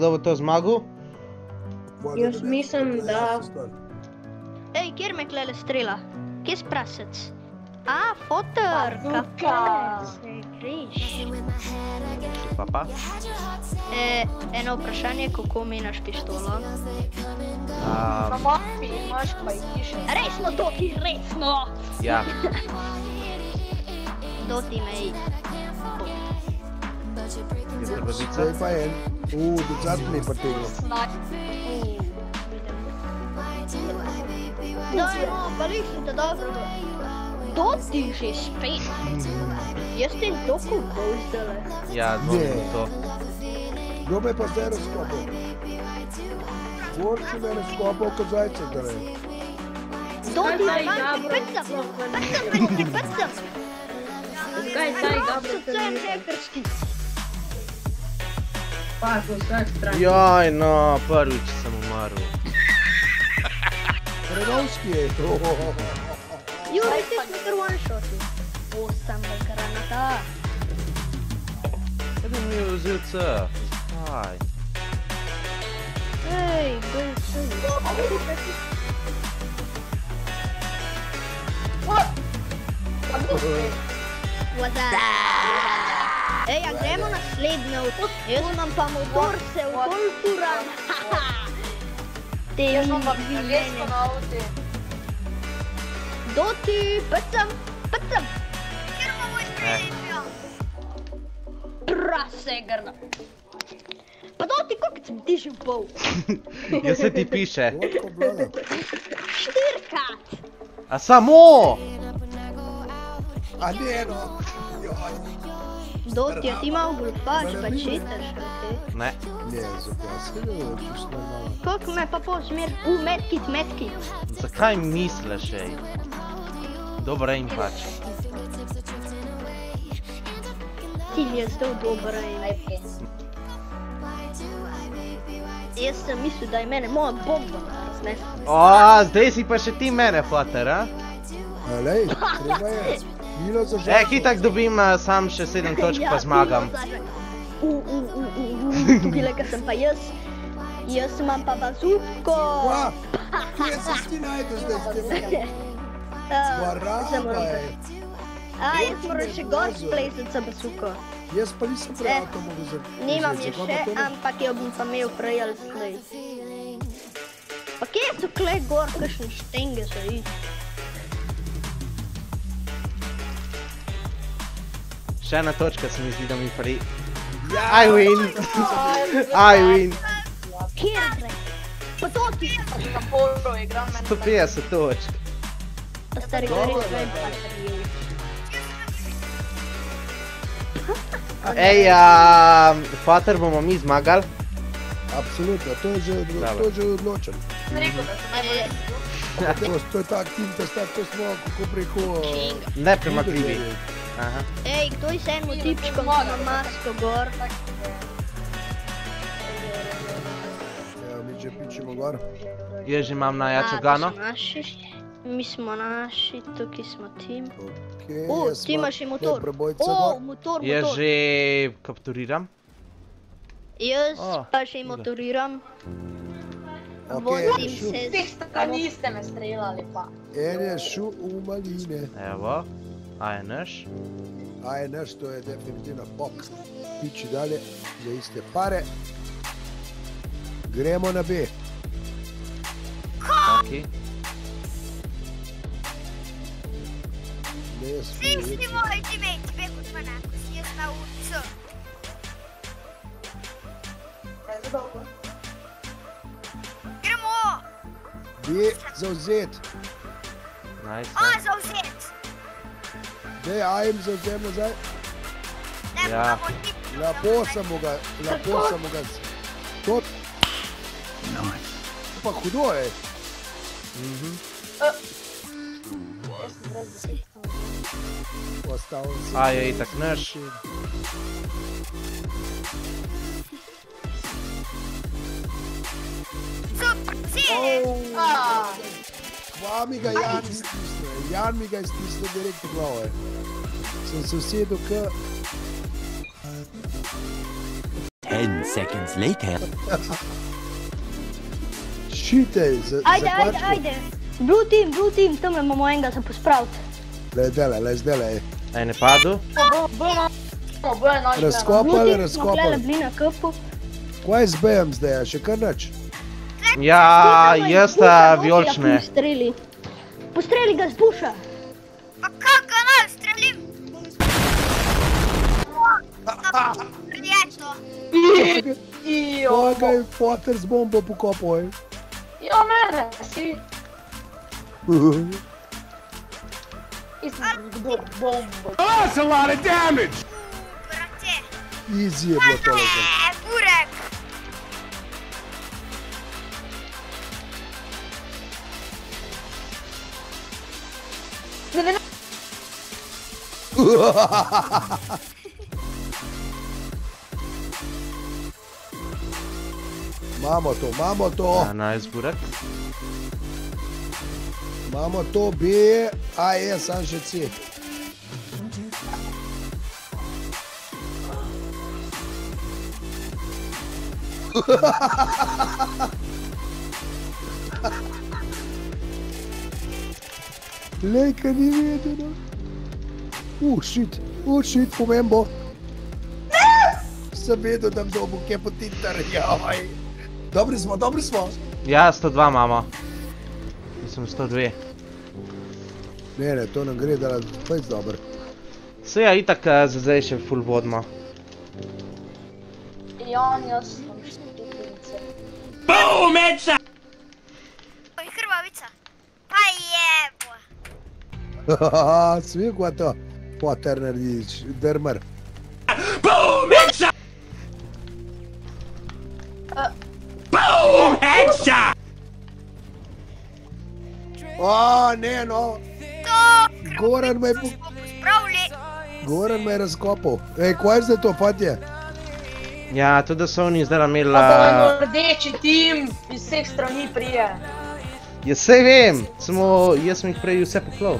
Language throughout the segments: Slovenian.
kdo bo to zmagal? Jaz mislim, da... Ej, kjer me klele strela? Kje si prasec? A, fotor, kako se greš? Pa? Eno vprašanje, kako menaš pištolo? Na mapi imaš pa ikiše. Resno, Doti, resno! Ja. Doti me Je trbavica? Zdaj pa en. Decatni potegnil. Daj, no, bališite dobro. Doti že spet. Jaz te doko bol zdaj. Ja, dvomim v to. Kdo me pa zdaj razkopal? Gorči me razkopal kot zajce zdaj. Doti, pecam, pecam. Zakaj taj dobro se Sem mi... hekerski. Pa, z vseh stran. Joj, no, prvič sem umrl. Renovski je to. Juri, ti si kar one shotu. Osam granata. Kaj bi mi vzel C? Zakaj? Ej, bil sem. Ej, a gremo naslednjo. Jaz imam pa motor, se v bolj furam. Jaz imam pa lesko na avti. Doti, pecam. Kjer bomo izpredil? Prase grna. Pa Doti, koliko sem ti že bol? Jaz se ti piše. Vodko blada. 4-krat. A samo! A ne, no. Doti, a ti malo glupaš, pa čitaš, kaj? Ne. Ne, zakaj se ne, čisto normalno. Koliko me pa pozmer? Medkit. Zakaj misliš, ej? Dober aim pač. Ti mi je zdal dober aim. Jaz sem mislil, da je mene moja bomba raznesla. O, zdaj si pa še ti mene, foter, a? Lej, treba je. Milo za žal. Hitak dobim sam še 7 točk, pa zmagam. Tukaj ka sem pa jaz. Jaz imam pa bazuko. Kje se ti najde zdaj s tem? Zvaraba je. Jaz moram še gor splezati za bazuko. Jaz pa nisem prav to mogu za... Nimam je še, ampak jo bom pa imel prej ali slej. Pa kje so klej gor, kakšne štenge so iti? Še ena točka se mi zdi, da mi pri... I win! I win! Kjer gre? Pa to ti! Na polo igram meni. 150 točk. Pa stari gori sve baterije. Ej, fater, bomo mi zmagali? Absolutno, to je že odločen. Rekel, da sem najbolj To je tak tim, to smo kako preko... Nepremakljivi. Ej, kdo je s enim tipčkom, ki ima masko gor? Evo, mi že pičemo gor. Jaz že imam najjačo gano. Mi smo naši, tukaj smo tim. Okej, Ti imaš še motor. Motor. Jaz že kapturiram. Jaz pa še motoriram. Okej, Z teh strani ste me streljali pa. en je šel v maline. Evo. A je naš? A je naš, to je definitivno bok. Piči dalje, za iste pare. Gremo na B. Taki. Svi moj teammate, ve kot manako, si jaz na ulicu. Gremo! B zauzet. Nice, Zauzet! Dej, ajem zauzem nazaj. Ne, Ja. bomo tip. Lepo samo ga. Tot. Pa hudo je. Ostal si. A je itak naš. Super, cilj! Kva mi ga Jan stisne. Jan mi ga je stisne direkt v glavo. Sem se usedel k... 10 seconds later. Šitej, Ajde. Blue team, tam imamo enega za pospraviti. Le, zdele. Ej, ne padu? Bo je naš Razkopali. Smo klele bili na kupu. Kaj je z B-jem zdaj, a še kar nič? Ja, jaz sta vijolične. Postreli ga z buša. Pa kako naj strelim? Prijeto. Kaj je Potter z bombo pokopal, Ja, mene, si. Kdo bombo. Brate. Easy je bilo to. Burek. Imamo to. Ja, nice, Burek. Imamo to B, A je, sam še C. Lej, kaj ni vedeno. Shit, pomembo. Sem vedel, da bo kje potitar, jaj. Dobri smo. Ja, 102 imamo. Mislim, 102. Ne, to nam gre, da je dober. Se ja, itak za zdaj še full vodimo. Jan, jaz sem štipnice. Boom, headshot! Oj, krvavica. Pa jebo. Svi ko to Potter narediš, drmar. Boom, headshot! Boom, headshot! Ne, no. To Goran me je pospravili. razkopal. Ej, kaj je zdaj to, fatje? Ja, tudi da so oni zdaj imeli... Pa da je rdeči tim iz vseh strani prije. Ja, sej vem, samo jaz sem jih prej vse poklal.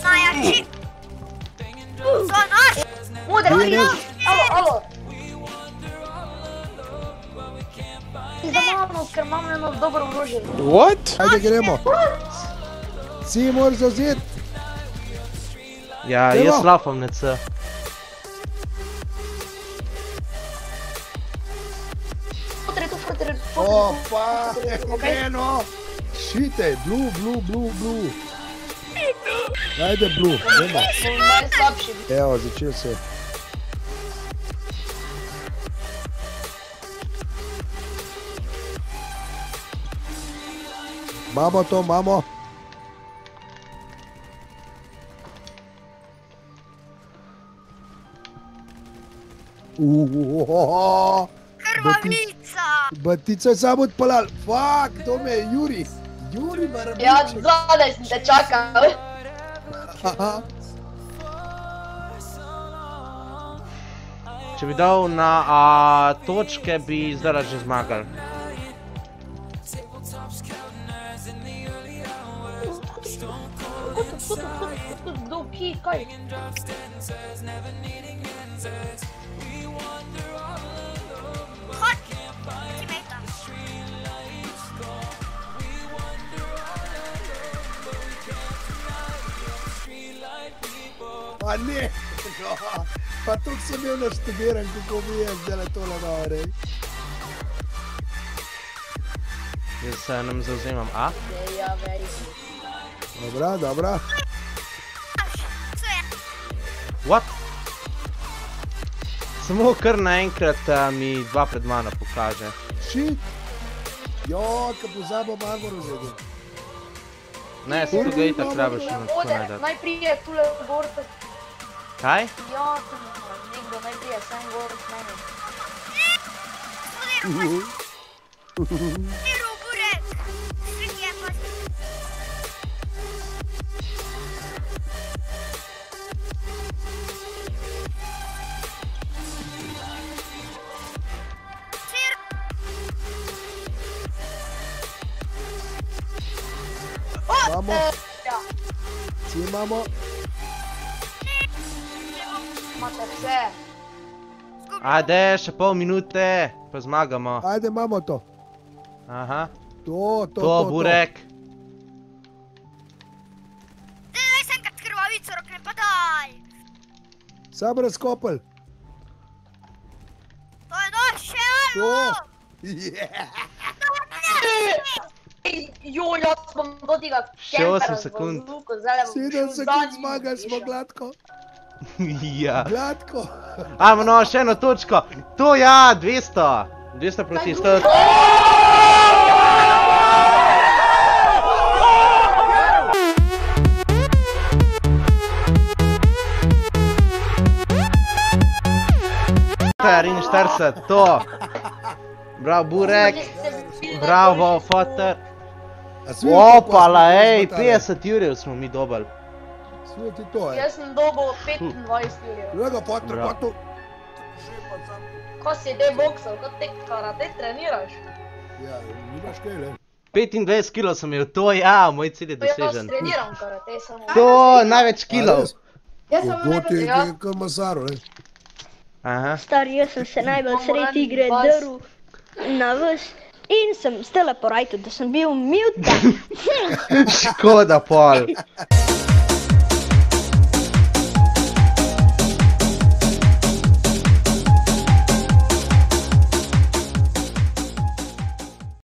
Najjači. To naš. Moder, alo. Za mano, ker imam eno dobro orožje. What? Ajde, gremo. Si moraš zauzeti. Ja, jaz lafam na C. Pa, ne, no. Šitej, blue. Ajde, blue, gremo. Najslabši. Evo, začel se. Imamo to. Krvavica. Batica je samo odpalal. Fuck, to me je Juri. Juri Barabiček. Ja, zadaj sem te čakal. Če bi dal na točke, bi zdaj že zmagali. Kdo, kaj? Hod. Timejta. Pa ne, no. Pa tukaj sem bil naštudiran, kako mi je zdaj tole dao, Jaz se nam zauzemam A. Ja, veri. Dobra. What? Samo kar naenkrat mi dva pred mano pokaže. Shit. Jo, ka pozabo Marmor vzeti. Ne, se tukaj itak rabiš še na tako Moder, najdati. najprije tule gor. Kaj? Ja, nekdo najprije sam gor s meni. Miru, burek. Sretje pa. Imamo. Ja, Vsi imamo. imate vse. Ajde, še pol minute, pa zmagamo. Ajde, imamo to. Aha. To, Burek. Daj sem kad krvavico roknem, pa daj. Sam razkopal. To je naše, To. alo. Joj, jaz bom do tega Še 8 sekund. 7 sekund zmagali smo gladko. Ja. Gladko. Ajmo no, še eno točko. To ja, 200. 200 proti 100. Rin 40, to. Bravo, Burek. Bravo, Foter. Opala, ej, 50 jurjev smo mi dobili. Sveti to, Jaz sem dobil 25 jurjev. Gleda, Foter, Bravo. pa tu. Ko si te boksal, kot te karate treniraš. Ja, nimaš kaj, le. 25 kilo sem imel, to ja, moj cilj je Pa jaz dosežen. treniram karate samo. To, največ kilov. Kako ti je kot Masaru, ne? Aha. Stari, jaz sem se najbolj sred igre drl na vas in sem stele porajtel, da sem bil mute. Škoda pol.